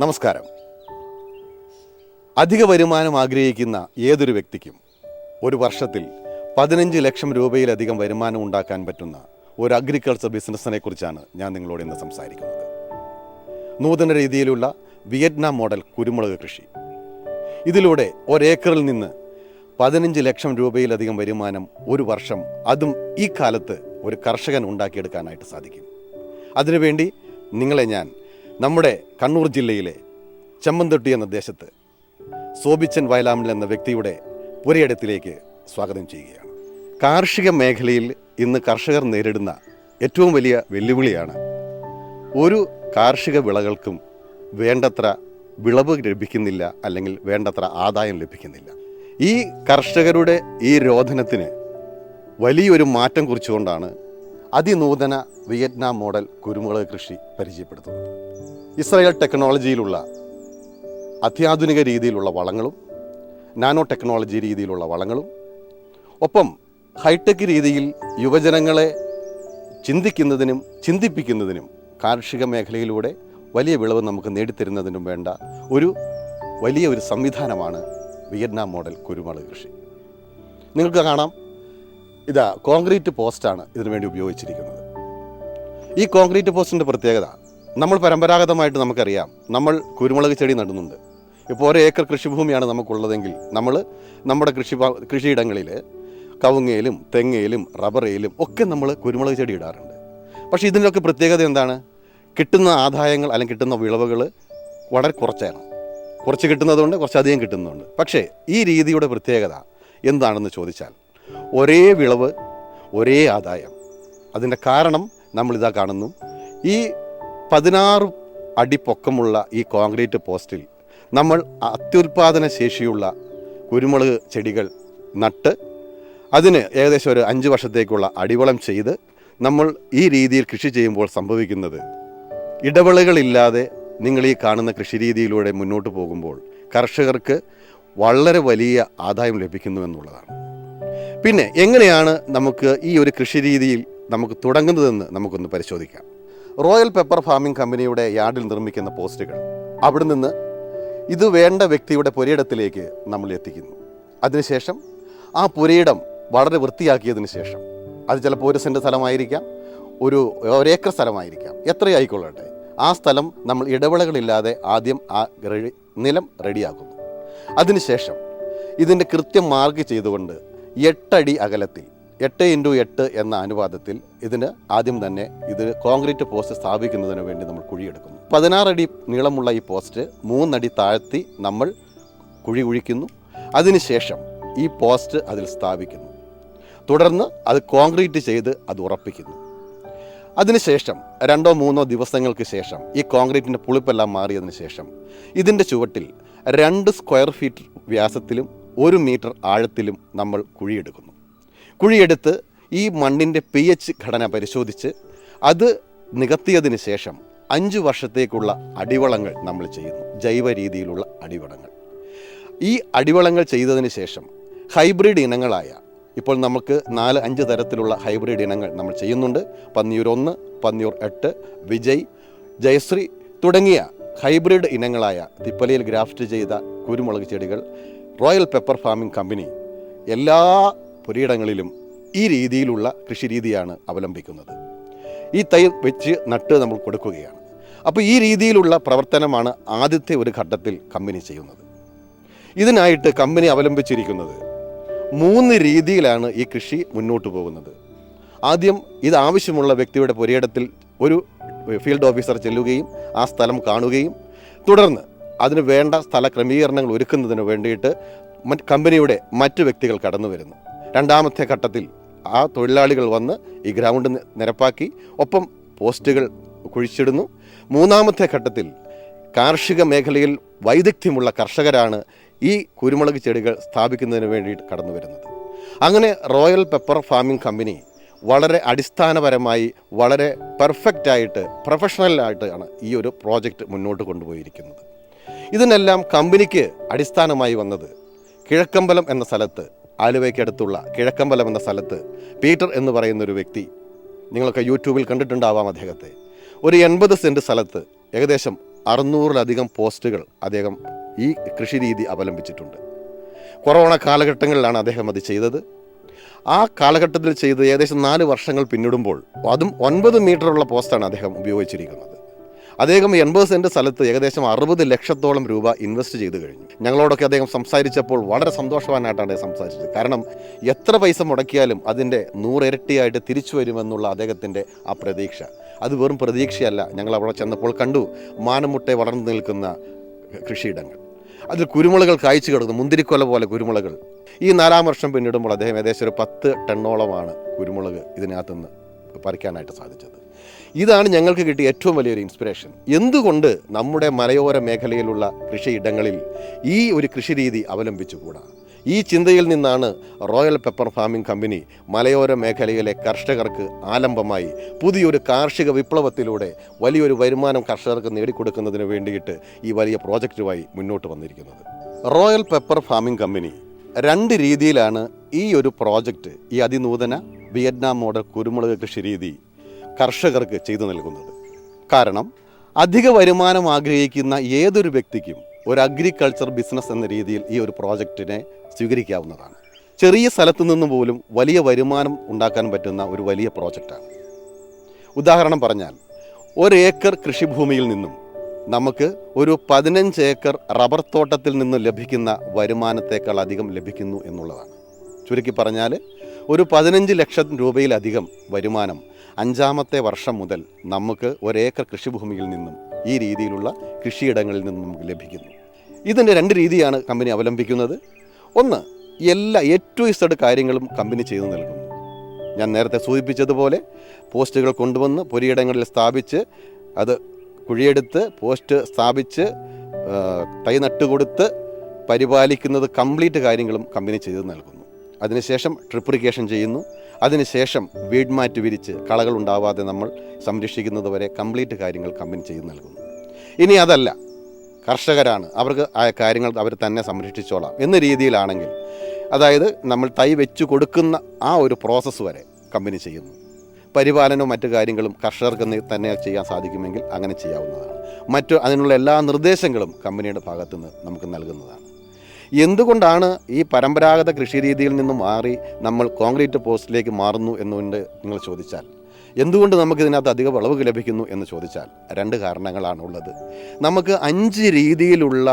നമസ്കാരം. അധിക വരുമാനം ആഗ്രഹിക്കുന്ന ഏതൊരു വ്യക്തിക്കും ഒരു വർഷത്തിൽ 15 ലക്ഷം രൂപയിലധികം വരുമാനം ഉണ്ടാക്കാൻ പറ്റുന്ന ഒരു അഗ്രികൾച്ചർ ബിസിനസ്സിനെ കുറിച്ചാണ് ഞാൻ നിങ്ങളോട് ഇന്ന് സംസാരിക്കുന്നത്. നൂതന രീതിയിലുള്ള വിയറ്റ്നാം മോഡൽ കുരുമുളക് കൃഷി. ഇതിലൂടെ ഒരേക്കറിൽ നിന്ന് 15 ലക്ഷം രൂപയിലധികം വരുമാനം ഒരു വർഷം, അതും ഈ കാലത്ത് ഒരു കർഷകൻ ഉണ്ടാക്കിയെടുക്കാനായിട്ട് സാധിക്കും. അതിനുവേണ്ടി നിങ്ങളെ ഞാൻ നമ്മുടെ കണ്ണൂർ ജില്ലയിലെ ചെമ്മന്തൊട്ടി എന്ന ദേശത്ത് സോബിച്ചൻ വയലാമണിൽ എന്ന വ്യക്തിയുടെ പുരയിടത്തിലേക്ക് സ്വാഗതം ചെയ്യുകയാണ്. കാർഷിക മേഖലയിൽ ഇന്ന് കർഷകർ നേരിടുന്ന ഏറ്റവും വലിയ വെല്ലുവിളിയാണ് ഒരു കാർഷിക വിളകൾക്കും വേണ്ടത്ര വിളവ് ലഭിക്കുന്നില്ല, അല്ലെങ്കിൽ വേണ്ടത്ര ആദായം ലഭിക്കുന്നില്ല. ഈ കർഷകരുടെ ഈ രോധനത്തിന് വലിയൊരു മാറ്റം കുറിച്ചുകൊണ്ടാണ് അതിനൂതന വിയറ്റ്നാം മോഡൽ കുരുമുളക് കൃഷി പരിചയപ്പെടുത്തുന്നത്. ഇസ്രായേൽ ടെക്നോളജിയിലുള്ള അത്യാധുനിക രീതിയിലുള്ള വളങ്ങളും നാനോ ടെക്നോളജി രീതിയിലുള്ള വളങ്ങളും ഒപ്പം ഹൈടെക് രീതിയിൽ യുവജനങ്ങളെ ചിന്തിക്കുന്നതിനും ചിന്തിപ്പിക്കുന്നതിനും കാർഷിക മേഖലയിലൂടെ വലിയ വിളവ് നമുക്ക് നേടിത്തരുന്നതിനും വേണ്ട ഒരു വലിയ സംവിധാനമാണ് വിയറ്റ്നാം മോഡൽ കുരുമുളക് കൃഷി. നിങ്ങൾക്ക് കാണാം, ഇതാ കോൺക്രീറ്റ് പോസ്റ്റാണ് ഇതിനുവേണ്ടി ഉപയോഗിച്ചിരിക്കുന്നത്. ഈ കോൺക്രീറ്റ് പോസ്റ്റിൻ്റെ പ്രത്യേകത, നമ്മൾ പരമ്പരാഗതമായിട്ട് നമുക്കറിയാം, നമ്മൾ കുരുമുളക് ചെടി നടുന്നുണ്ട്. ഇപ്പോൾ 1 ഏക്കർ കൃഷിഭൂമിയാണ് നമുക്കുള്ളതെങ്കിൽ നമ്മൾ നമ്മുടെ കൃഷിയിടങ്ങളിൽ കവുങ്ങയിലും തെങ്ങയിലും റബ്ബറയിലും ഒക്കെ നമ്മൾ കുരുമുളക് ചെടി ഇടാറുണ്ട്. പക്ഷേ ഇതിൻ്റെയൊക്കെ പ്രത്യേകത എന്താണ്? കിട്ടുന്ന ആദായങ്ങൾ അല്ലെങ്കിൽ കിട്ടുന്ന വിളവുകൾ വളരെ കുറച്ച് കിട്ടുന്നതുകൊണ്ട് കുറച്ചധികം കിട്ടുന്നുണ്ട്. പക്ഷേ ഈ രീതിയുടെ പ്രത്യേകത എന്താണെന്ന് ചോദിച്ചാൽ, ഒരേ വിളവ് ഒരേ ആദായം. അതിൻ്റെ കാരണം നമ്മളിതാ കാണുന്നു. ഈ 16 അടി പൊക്കമുള്ള ഈ കോൺക്രീറ്റ് പോസ്റ്റിൽ നമ്മൾ അത്യുൽപാദന ശേഷിയുള്ള കുരുമുളക് ചെടികൾ നട്ട് അതിന് ഏകദേശം ഒരു 5 വർഷത്തേക്കുള്ള അടിവളം ചെയ്ത് നമ്മൾ ഈ രീതിയിൽ കൃഷി ചെയ്യുമ്പോൾ സംഭവിക്കുന്നത്, ഇടവേളകളില്ലാതെ നിങ്ങൾ ഈ കാണുന്ന കൃഷി രീതിയിലൂടെ മുന്നോട്ട് പോകുമ്പോൾ കർഷകർക്ക് വളരെ വലിയ ആദായം ലഭിക്കുന്നു എന്നുള്ളതാണ്. പിന്നെ എങ്ങനെയാണ് നമുക്ക് ഈ ഒരു കൃഷി രീതിയിൽ നമുക്ക് തുടങ്ങുന്നതെന്ന് നമുക്കൊന്ന് പരിശോധിക്കാം. റോയൽ പെപ്പർ ഫാമിംഗ് കമ്പനിയുടെ യാർഡിൽ നിർമ്മിക്കുന്ന പോസ്റ്റുകൾ അവിടെ നിന്ന് ഇത് വേണ്ട വ്യക്തിയുടെ പുരയിടത്തിലേക്ക് നമ്മൾ എത്തിക്കുന്നു. അതിനുശേഷം ആ പുരയിടം വളരെ വൃത്തിയാക്കിയതിന് ശേഷം, അത് ചിലപ്പോൾ 1 സെൻറ്റ് സ്ഥലമായിരിക്കാം, ഒരു ഏക്കർ സ്ഥലമായിരിക്കാം, എത്രയായിക്കൊള്ളട്ടെ, ആ സ്ഥലം നമ്മൾ ഇടവേളകളില്ലാതെ ആദ്യം ആ നിലം റെഡിയാക്കുന്നു. അതിനുശേഷം ഇതിൻ്റെ കൃത്യം മാർക്ക് ചെയ്തുകൊണ്ട് 8 അടി അകലത്തിൽ 8x8 എന്ന അനുപാതത്തിൽ ഇതിന് ആദ്യം തന്നെ കോൺക്രീറ്റ് പോസ്റ്റ് സ്ഥാപിക്കുന്നതിന് വേണ്ടി നമ്മൾ കുഴിയെടുക്കുന്നു. 16 അടി നീളമുള്ള ഈ പോസ്റ്റ് 3 അടി താഴ്ത്തി നമ്മൾ കുഴിക്കുന്നു. അതിനുശേഷം ഈ പോസ്റ്റ് അതിൽ സ്ഥാപിക്കുന്നു. തുടർന്ന് അത് കോൺക്രീറ്റ് ചെയ്ത് അത് ഉറപ്പിക്കുന്നു. അതിനുശേഷം 2-3 ദിവസങ്ങൾക്ക് ശേഷം ഈ കോൺക്രീറ്റിൻ്റെ പുളിപ്പെല്ലാം മാറിയതിന് ശേഷം ഇതിൻ്റെ ചുവട്ടിൽ 2 സ്ക്വയർ ഫീറ്റ് വ്യാസത്തിലും 1 മീറ്റർ ആഴത്തിലും നമ്മൾ കുഴിയെടുക്കുന്നു. കുഴിയെടുത്ത് ഈ മണ്ണിൻ്റെ pH ഘടന പരിശോധിച്ച് അത് നികത്തിയതിന് ശേഷം 5 വർഷത്തേക്കുള്ള അടിവളങ്ങൾ നമ്മൾ ചെയ്യുന്നു. ജൈവ രീതിയിലുള്ള അടിവളങ്ങൾ. ഈ അടിവളങ്ങൾ ചെയ്തതിന് ശേഷം ഹൈബ്രിഡ് ഇനങ്ങളായ, ഇപ്പോൾ നമുക്ക് 4-5 തരത്തിലുള്ള ഹൈബ്രിഡ് ഇനങ്ങൾ നമ്മൾ ചെയ്യുന്നുണ്ട്. പന്നിയൂർ 1, പന്നിയൂർ 8, വിജയ്, ജയശ്രീ തുടങ്ങിയ ഹൈബ്രിഡ് ഇനങ്ങളായ തിപ്പലിയിൽ ഗ്രാഫ്റ്റ് ചെയ്ത കുരുമുളക് ചെടികൾ റോയൽ പെപ്പർ ഫാമിംഗ് കമ്പനി എല്ലാ പുരയിടങ്ങളിലും ഈ രീതിയിലുള്ള കൃഷി രീതിയാണ് അവലംബിക്കുന്നത്. ഈ തൈ വെച്ച് നട്ട് നമ്മൾ കൊടുക്കുകയാണ്. അപ്പോൾ ഈ രീതിയിലുള്ള പ്രവർത്തനമാണ് ആദ്യത്തെ ഒരു ഘട്ടത്തിൽ കമ്പനി ചെയ്യുന്നത്. ഇതിനായിട്ട് കമ്പനി അവലംബിച്ചിരിക്കുന്നത് 3 രീതിയിലാണ് ഈ കൃഷി മുന്നോട്ട് പോകുന്നത്. ആദ്യം ഇത് ആവശ്യമുള്ള വ്യക്തിയുടെ പുരയിടത്തിൽ ഒരു ഫീൽഡ് ഓഫീസർ ചെല്ലുകയും ആ സ്ഥലം കാണുകയും തുടർന്ന് അതിന് വേണ്ട സ്ഥല ക്രമീകരണങ്ങൾ ഒരുക്കുന്നതിന് വേണ്ടിയിട്ട് കമ്പനിയുടെ മറ്റു വ്യക്തികൾ കടന്നു വരുന്നു. രണ്ടാമത്തെ ഘട്ടത്തിൽ ആ തൊഴിലാളികൾ വന്ന് ഈ ഗ്രൗണ്ട് നിരപ്പാക്കി ഒപ്പം പോസ്റ്റുകൾ കുഴിച്ചിടുന്നു. മൂന്നാമത്തെ ഘട്ടത്തിൽ കാർഷിക മേഖലയിൽ വൈദഗ്ധ്യമുള്ള കർഷകരാണ് ഈ കുരുമുളക് ചെടികൾ സ്ഥാപിക്കുന്നതിന് വേണ്ടിയിട്ട് കടന്നു വരുന്നത്. അങ്ങനെ റോയൽ പെപ്പർ ഫാമിംഗ് കമ്പനി വളരെ അടിസ്ഥാനപരമായി വളരെ പെർഫെക്റ്റായിട്ട് പ്രൊഫഷണലായിട്ടാണ് ഈ ഒരു പ്രോജക്റ്റ് മുന്നോട്ട് കൊണ്ടുപോയിരിക്കുന്നത്. ഇതിനെല്ലാം കമ്പനിക്ക് അടിസ്ഥാനമായി വന്നത് കിഴക്കമ്പലം എന്ന സ്ഥലത്ത്, ആലുവയ്ക്കടുത്തുള്ള കിഴക്കമ്പലം എന്ന സ്ഥലത്ത് പീറ്റർ എന്ന് പറയുന്നൊരു വ്യക്തി, നിങ്ങളൊക്കെ യൂട്യൂബിൽ കണ്ടിട്ടുണ്ടാവാം അദ്ദേഹത്തെ, ഒരു 80 സെൻറ്റ് സ്ഥലത്ത് ഏകദേശം 600-ലധികം പോസ്റ്റുകൾ അദ്ദേഹം ഈ കൃഷി രീതി അവലംബിച്ചിട്ടുണ്ട്. കൊറോണ കാലഘട്ടങ്ങളിലാണ് അദ്ദേഹം അത് ചെയ്തത്. ആ കാലഘട്ടത്തിൽ ചെയ്ത് ഏകദേശം 4 വർഷങ്ങൾ പിന്നിടുമ്പോൾ അതും 9 മീറ്ററുള്ള പോസ്റ്റാണ് അദ്ദേഹം ഉപയോഗിച്ചിരിക്കുന്നത്. അദ്ദേഹം 80 സെൻറ്റ് സ്ഥലത്ത് ഏകദേശം 60 ലക്ഷത്തോളം രൂപ ഇൻവെസ്റ്റ് ചെയ്ത് കഴിഞ്ഞു. ഞങ്ങളോടൊക്കെ അദ്ദേഹം സംസാരിച്ചപ്പോൾ വളരെ സന്തോഷവാനായിട്ടാണ് അദ്ദേഹം സംസാരിച്ചത്. കാരണം എത്ര പൈസ മുടക്കിയാലും അതിൻ്റെ 100 ഇരട്ടിയായിട്ട് തിരിച്ചു വരുമെന്നുള്ള അദ്ദേഹത്തിൻ്റെ ആ പ്രതീക്ഷ, അത് വെറും പ്രതീക്ഷയല്ല. ഞങ്ങൾ അവിടെ ചെന്നപ്പോൾ കണ്ടു മാനമുട്ടെ വളർന്നു നിൽക്കുന്ന കൃഷിയിടങ്ങൾ, അതിൽ കുരുമുളകൾ കായ്ച്ചു കിടക്കുന്നു, മുന്തിരിക്കൊല പോലെ കുരുമുളകൾ. ഈ 4-ാം വർഷം പിന്നിടുമ്പോൾ അദ്ദേഹം ഏകദേശം ഒരു 10 ടണ്ണോളമാണ് കുരുമുളക് ഇതിനകത്തുനിന്ന് പറിക്കാനായിട്ട് സാധിച്ചത്. ഇതാണ് ഞങ്ങൾക്ക് കിട്ടിയ ഏറ്റവും വലിയൊരു ഇൻസ്പിറേഷൻ. എന്തുകൊണ്ട് നമ്മുടെ മലയോര മേഖലയിലുള്ള കൃഷിയിടങ്ങളിൽ ഈ ഒരു കൃഷി രീതി അവലംബിച്ചുകൂടാ? ഈ ചിന്തയിൽ നിന്നാണ് റോയൽ പെപ്പർ ഫാമിംഗ് കമ്പനി മലയോര മേഖലയിലെ കർഷകർക്ക് ആലംബമായി പുതിയൊരു കാർഷിക വിപ്ലവത്തിലൂടെ വലിയൊരു വരുമാനം കർഷകർക്ക് നേടിക്കൊടുക്കുന്നതിന് വേണ്ടിയിട്ട് ഈ വലിയ പ്രോജക്റ്റുമായി മുന്നോട്ട് വന്നിരിക്കുന്നത്. റോയൽ പെപ്പർ ഫാമിംഗ് കമ്പനി 2 രീതിയിലാണ് ഈ ഒരു പ്രോജക്റ്റ്, ഈ അതിനൂതന വിയറ്റ്നാം മോഡൽ കുരുമുളക് കൃഷി രീതി കർഷകർക്ക് ചെയ്തു നൽകുന്നത്. കാരണം അധിക വരുമാനം ആഗ്രഹിക്കുന്ന ഏതൊരു വ്യക്തിക്കും ഒരു അഗ്രികൾച്ചർ ബിസിനസ് എന്ന രീതിയിൽ ഈ ഒരു പ്രോജക്റ്റിനെ സ്വീകരിക്കാവുന്നതാണ്. ചെറിയ സ്ഥലത്തു നിന്ന് പോലും വലിയ വരുമാനം ഉണ്ടാക്കാൻ പറ്റുന്ന ഒരു വലിയ പ്രോജക്റ്റാണ്. ഉദാഹരണം പറഞ്ഞാൽ 1 ഏക്കർ കൃഷിഭൂമിയിൽ നിന്നും നമുക്ക് ഒരു 15 ഏക്കർ റബ്ബർ തോട്ടത്തിൽ നിന്ന് ലഭിക്കുന്ന വരുമാനത്തേക്കാൾ അധികം ലഭിക്കുന്നു എന്നുള്ളതാണ്. ചുരുക്കി പറഞ്ഞാൽ ഒരു 15 ലക്ഷം രൂപയിലധികം വരുമാനം 5-ാമത്തെ വർഷം മുതൽ നമുക്ക് 1 ഏക്കർ കൃഷിഭൂമിയിൽ നിന്നും ഈ രീതിയിലുള്ള കൃഷിയിടങ്ങളിൽ നിന്നും നമുക്ക് ലഭിക്കുന്നു. ഇതിൻ്റെ 2 രീതിയാണ് കമ്പനി അവലംബിക്കുന്നത്. ഒന്ന്, എല്ലാ A to Z കാര്യങ്ങളും കമ്പനി ചെയ്തു നൽകുന്നു. ഞാൻ നേരത്തെ സൂചിപ്പിച്ചതുപോലെ പോസ്റ്റുകൾ കൊണ്ടുവന്ന് പൊരിയിടങ്ങളിൽ സ്ഥാപിച്ച് അത് കുഴിയെടുത്ത് പോസ്റ്റ് സ്ഥാപിച്ച് തൈ നട്ടുകൊടുത്ത് പരിപാലിക്കുന്നത് കംപ്ലീറ്റ് കാര്യങ്ങളും കമ്പനി ചെയ്തു നൽകുന്നു. അതിനുശേഷം ട്രിപ്പ് ഇറിഗേഷൻ ചെയ്യുന്നു. അതിനുശേഷം വീഡ് മാറ്റ് വിരിച്ച് കളകൾ ഉണ്ടാവാതെ നമ്മൾ സംരക്ഷിക്കുന്നത് വരെ കംപ്ലീറ്റ് കാര്യങ്ങൾ കമ്പനി ചെയ്തു നൽകുന്നു. ഇനി അതല്ല, കർഷകരാണ്, അവർക്ക് ആ കാര്യങ്ങൾ അവർ തന്നെ സംരക്ഷിച്ചോളാം എന്ന രീതിയിലാണെങ്കിൽ, അതായത് നമ്മൾ തൈ വെച്ച് കൊടുക്കുന്ന ആ ഒരു പ്രോസസ്സ് വരെ കമ്പനി ചെയ്യുന്നു. പരിപാലനവും മറ്റു കാര്യങ്ങളും കർഷകർക്ക് തന്നെ ചെയ്യാൻ സാധിക്കുമെങ്കിൽ അങ്ങനെ ചെയ്യാവുന്നതാണ്. അതിനുള്ള എല്ലാ നിർദ്ദേശങ്ങളും കമ്പനിയുടെ ഭാഗത്തുനിന്ന് നമുക്ക് നൽകുന്നതാണ്. എന്തുകൊണ്ടാണ് ഈ പരമ്പരാഗത കൃഷി രീതിയിൽ നിന്നും മാറി നമ്മൾ കോൺക്രീറ്റ് പോസ്റ്റിലേക്ക് മാറുന്നു എന്നുകൊണ്ട് നിങ്ങൾ ചോദിച്ചാൽ, എന്തുകൊണ്ട് നമുക്കിതിനകത്ത് അധിക വിളവ് ലഭിക്കുന്നു എന്ന് ചോദിച്ചാൽ 2 കാരണങ്ങളാണുള്ളത്. നമുക്ക് 5 രീതിയിലുള്ള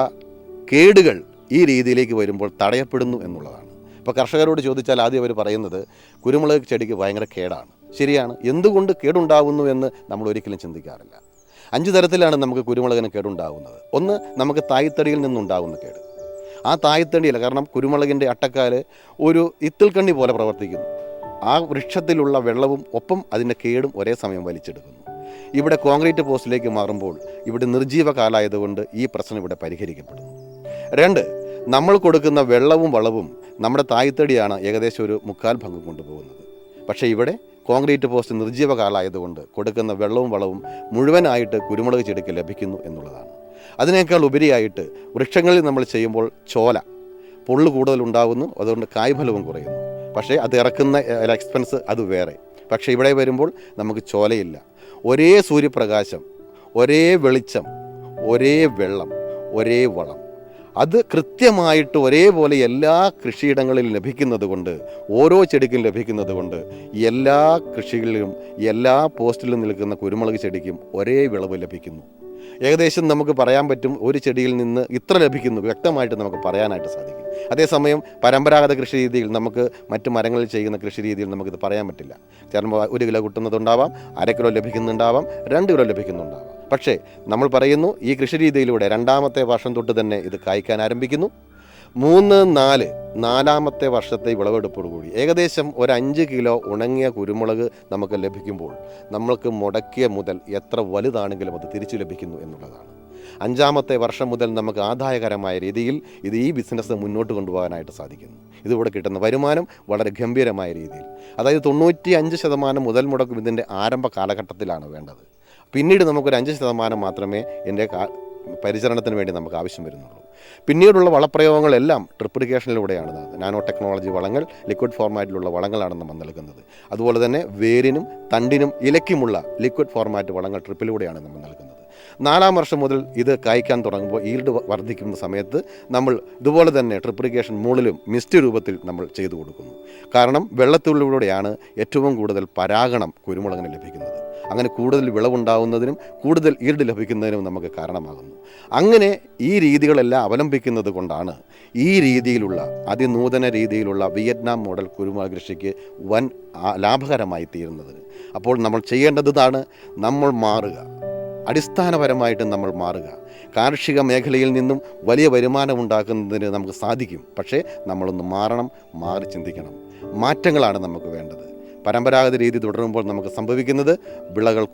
കേടുകൾ ഈ രീതിയിലേക്ക് വരുമ്പോൾ തടയപ്പെടുന്നു എന്നുള്ളതാണ്. ഇപ്പോൾ കർഷകരോട് ചോദിച്ചാൽ ആദ്യം അവർ പറയുന്നത് കുരുമുളക് ചെടിക്ക് ഭയങ്കര കേടാണ്. ശരിയാണ്. എന്തുകൊണ്ട് കേടുണ്ടാകുന്നു എന്ന് നമ്മൾ ഒരിക്കലും ചിന്തിക്കാറില്ല. 5 തരത്തിലാണ് നമുക്ക് കുരുമുളകിന് കേടുണ്ടാകുന്നത്. ഒന്ന്, നമുക്ക് തായ്തടിയിൽ നിന്നുണ്ടാകുന്ന കേട്. ആ തായ്തടിയില്ല, കാരണം കുരുമുളകിൻ്റെ അട്ടക്കാല് ഒരു ഇത്തിൽക്കണ്ണി പോലെ പ്രവർത്തിക്കുന്നു. ആ വൃക്ഷത്തിലുള്ള വെള്ളവും ഒപ്പം അതിൻ്റെ കേടും ഒരേ സമയം വലിച്ചെടുക്കുന്നു. ഇവിടെ കോൺക്രീറ്റ് പോസ്റ്റിലേക്ക് മാറുമ്പോൾ ഇവിടെ നിർജ്ജീവ കാലായതുകൊണ്ട് ഈ പ്രശ്നം ഇവിടെ പരിഹരിക്കപ്പെടുന്നു. 2, നമ്മൾ കൊടുക്കുന്ന വെള്ളവും വളവും നമ്മുടെ തായ്തടിയാണ് ഏകദേശം ഒരു 1/4 പങ്ക് കൊണ്ടുപോകുന്നത്. പക്ഷേ ഇവിടെ കോൺക്രീറ്റ് പോസ്റ്റ് നിർജ്ജീവ കാലായതുകൊണ്ട് കൊടുക്കുന്ന വെള്ളവും വളവും മുഴുവനായിട്ട് കുരുമുളക് ചെടിക്ക് ലഭിക്കുന്നു എന്നുള്ളതാണ്. അതിനേക്കാൾ ഉപരിയായിട്ട് വൃക്ഷങ്ങളിൽ നമ്മൾ ചെയ്യുമ്പോൾ പൊള്ളു കൂടുതലുണ്ടാകുന്നു, അതുകൊണ്ട് കായ്ഫലവും കുറയുന്നു. പക്ഷേ അത് ഇറക്കുന്ന എക്സ്പെൻസ് അത് വേറെ. പക്ഷേ ഇവിടെ വരുമ്പോൾ നമുക്ക് ചോലയില്ല. ഒരേ സൂര്യപ്രകാശം, ഒരേ വെളിച്ചം, ഒരേ വെള്ളം, ഒരേ വളം, അത് കൃത്യമായിട്ട് ഒരേപോലെ എല്ലാ കൃഷിയിടങ്ങളിലും ലഭിക്കുന്നത് കൊണ്ട്, ഓരോ ചെടിക്കും ലഭിക്കുന്നത് കൊണ്ട് എല്ലാ കൃഷികളിലും എല്ലാ പോസ്റ്റിലും നിൽക്കുന്ന കുരുമുളക് ചെടിക്കും ഒരേ വിളവ് ലഭിക്കുന്നു. ഏകദേശം നമുക്ക് പറയാൻ പറ്റും ഒരു ചെടിയിൽ നിന്ന് ഇത്ര ലഭിക്കുന്നു, വ്യക്തമായിട്ട് നമുക്ക് പറയാനായിട്ട് സാധിക്കും. അതേസമയം പരമ്പരാഗത കൃഷി രീതിയിൽ നമുക്ക് മറ്റ് മരങ്ങളിൽ ചെയ്യുന്ന കൃഷി രീതിയിൽ നമുക്കിത് പറയാൻ പറ്റില്ല. ചിലപ്പോൾ 1 കിലോ കിട്ടുന്നതുണ്ടാവാം, 1/2 കിലോ ലഭിക്കുന്നുണ്ടാവാം, 2 കിലോ ലഭിക്കുന്നുണ്ടാവാം. പക്ഷേ നമ്മൾ പറയുന്നു ഈ കൃഷി രീതിയിലൂടെ 2-ാമത്തെ വർഷം തൊട്ട് തന്നെ ഇത് കായ്ക്കാൻ ആരംഭിക്കുന്നു. 3, 4, 4-ാമത്തെ വർഷത്തെ വിളവെടുപ്പോടുകൂടി ഏകദേശം ഒരു 5 കിലോ ഉണങ്ങിയ കുരുമുളക് നമുക്ക് ലഭിക്കുമ്പോൾ നമ്മൾക്ക് മുടക്കിയ മുതൽ എത്ര വലുതാണെങ്കിലും അത് തിരിച്ചു ലഭിക്കുന്നു എന്നുള്ളതാണ്. 5-ാമത്തെ വർഷം മുതൽ നമുക്ക് ആദായകരമായ രീതിയിൽ ഈ ബിസിനസ് മുന്നോട്ട് കൊണ്ടുപോകാനായിട്ട് സാധിക്കുന്നു. ഇതിലൂടെ കിട്ടുന്ന വരുമാനം വളരെ ഗംഭീരമായ രീതിയിൽ, അതായത് 95% മുതൽ മുടക്കും ഇതിൻ്റെ ആരംഭ കാലഘട്ടത്തിലാണ് വേണ്ടത്. പിന്നീട് നമുക്കൊരു 5% മാത്രമേ എൻ്റെ പരിചരണത്തിന് വേണ്ടി നമുക്ക് ആവശ്യം വരുന്നുള്ളൂ. പിന്നീടുള്ള വളപ്രയോഗങ്ങളെല്ലാം ട്രിപ്പ് ഇറിഗേഷനിലൂടെയാണ്. നാനോ ടെക്നോളജി വളങ്ങൾ, ലിക്വിഡ് ഫോർമാറ്റിലുള്ള വളങ്ങളാണ് നമ്മൾ നൽകുന്നത്. അതുപോലെ തന്നെ വേരിനും തണ്ടിനും ഇലയ്ക്കുമുള്ള ലിക്വിഡ് ഫോർമാറ്റ് വളങ്ങൾ ട്രിപ്പിലൂടെയാണ് നമ്മൾ നൽകുന്നത്. 4-ാം വർഷം മുതൽ ഇത് കായ്ക്കാൻ തുടങ്ങുമ്പോൾ ഈൽഡ് വർദ്ധിക്കുന്ന സമയത്ത് നമ്മൾ ഇതുപോലെ തന്നെ ട്രിപ്ലിക്കേഷൻ മുകളിലും മിസ്റ്റ് രൂപത്തിൽ നമ്മൾ ചെയ്തു കൊടുക്കുന്നു. കാരണം വെള്ളത്തിലൂടെയാണ് ഏറ്റവും കൂടുതൽ പരാഗണം കുരുമുളകിന് ലഭിക്കുന്നത്. അങ്ങനെ കൂടുതൽ വിളവുണ്ടാവുന്നതിനും കൂടുതൽ ഈൽഡ് ലഭിക്കുന്നതിനും നമുക്ക് കാരണമാകുന്നു. അങ്ങനെ ഈ രീതികളെല്ലാം അവലംബിക്കുന്നത് കൊണ്ടാണ് ഈ രീതിയിലുള്ള അതിനൂതന രീതിയിലുള്ള വിയറ്റ്നാം മോഡൽ കുരുമുളക് കൃഷിക്ക് വൻ ലാഭകരമായി തീരുന്നത്. അപ്പോൾ നമ്മൾ ചെയ്യേണ്ടത് ഇതാണ്, നമ്മൾ മാറുക, അടിസ്ഥാനപരമായിട്ട് നമ്മൾ മാറുക. കാർഷിക മേഖലയിൽ നിന്നും വലിയ വരുമാനം ഉണ്ടാക്കുന്നതിന് നമുക്ക് സാധിക്കും. പക്ഷേ നമ്മളൊന്ന് മാറണം, മാറി ചിന്തിക്കണം. മാറ്റങ്ങളാണ് നമുക്ക് വേണ്ടത്. പരമ്പരാഗത രീതി തുടരുമ്പോൾ നമുക്ക് സംഭവിക്കുന്നത് വിളകൾ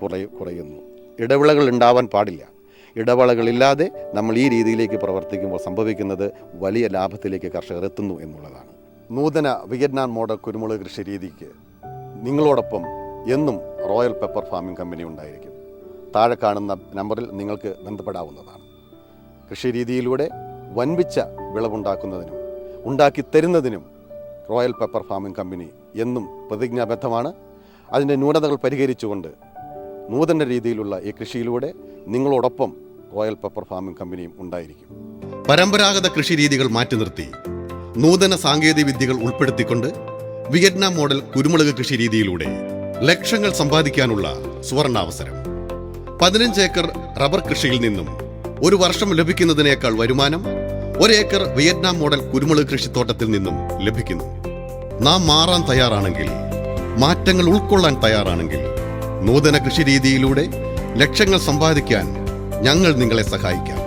കുറയുന്നു. ഇടവിളകൾ ഉണ്ടാവാൻ പാടില്ല. ഇടവേളകളില്ലാതെ നമ്മൾ ഈ രീതിയിലേക്ക് പ്രവർത്തിക്കുമ്പോൾ സംഭവിക്കുന്നത് വലിയ ലാഭത്തിലേക്ക് കർഷകർ എത്തുന്നു എന്നുള്ളതാണ്. നൂതന വിയറ്റ്നാം മോഡൽ കുരുമുളക് കൃഷി രീതിക്ക് നിങ്ങളോടൊപ്പം എന്നും റോയൽ പെപ്പർ ഫാമിംഗ് കമ്പനി ഉണ്ടായിരിക്കും. താഴെ കാണുന്ന നമ്പറിൽ നിങ്ങൾക്ക് ബന്ധപ്പെടാവുന്നതാണ്. കൃഷി രീതിയിലൂടെ വൻപിച്ച വിളവുണ്ടാക്കുന്നതിനും ഉണ്ടാക്കി തരുന്നതിനും റോയൽ പെപ്പർ ഫാമിംഗ് കമ്പനി എന്നും പ്രതിജ്ഞാബദ്ധമാണ്. അതിൻ്റെ ന്യൂനതകൾ പരിഹരിച്ചുകൊണ്ട് നൂതന രീതിയിലുള്ള ഈ കൃഷിയിലൂടെ നിങ്ങളോടൊപ്പം റോയൽ പെപ്പർ ഫാമിംഗ് കമ്പനിയും ഉണ്ടായിരിക്കും. പരമ്പരാഗത കൃഷി രീതികൾ മാറ്റി നിർത്തി നൂതന സാങ്കേതിക വിദ്യകൾ ഉൾപ്പെടുത്തിക്കൊണ്ട് വിയറ്റ്നാം മോഡൽ കുരുമുളക് കൃഷി രീതിയിലൂടെ ലക്ഷങ്ങൾ സമ്പാദിക്കാനുള്ള സുവർണാവസരം. 15 ഏക്കർ റബ്ബർ കൃഷിയിൽ നിന്നും ഒരു വർഷം ലഭിക്കുന്നതിനേക്കാൾ വരുമാനം 1 ഏക്കർ വിയറ്റ്നാം മോഡൽ കുരുമുളക് കൃഷിത്തോട്ടത്തിൽ നിന്നും ലഭിക്കുന്നു. നാം മാറാൻ തയ്യാറാണെങ്കിൽ, മാറ്റങ്ങൾ ഉൾക്കൊള്ളാൻ തയ്യാറാണെങ്കിൽ, നൂതന കൃഷി രീതിയിലൂടെ ലക്ഷങ്ങൾ സമ്പാദിക്കാൻ ഞങ്ങൾ നിങ്ങളെ സഹായിക്കാം.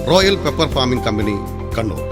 Royal pepper farming company, Kannur.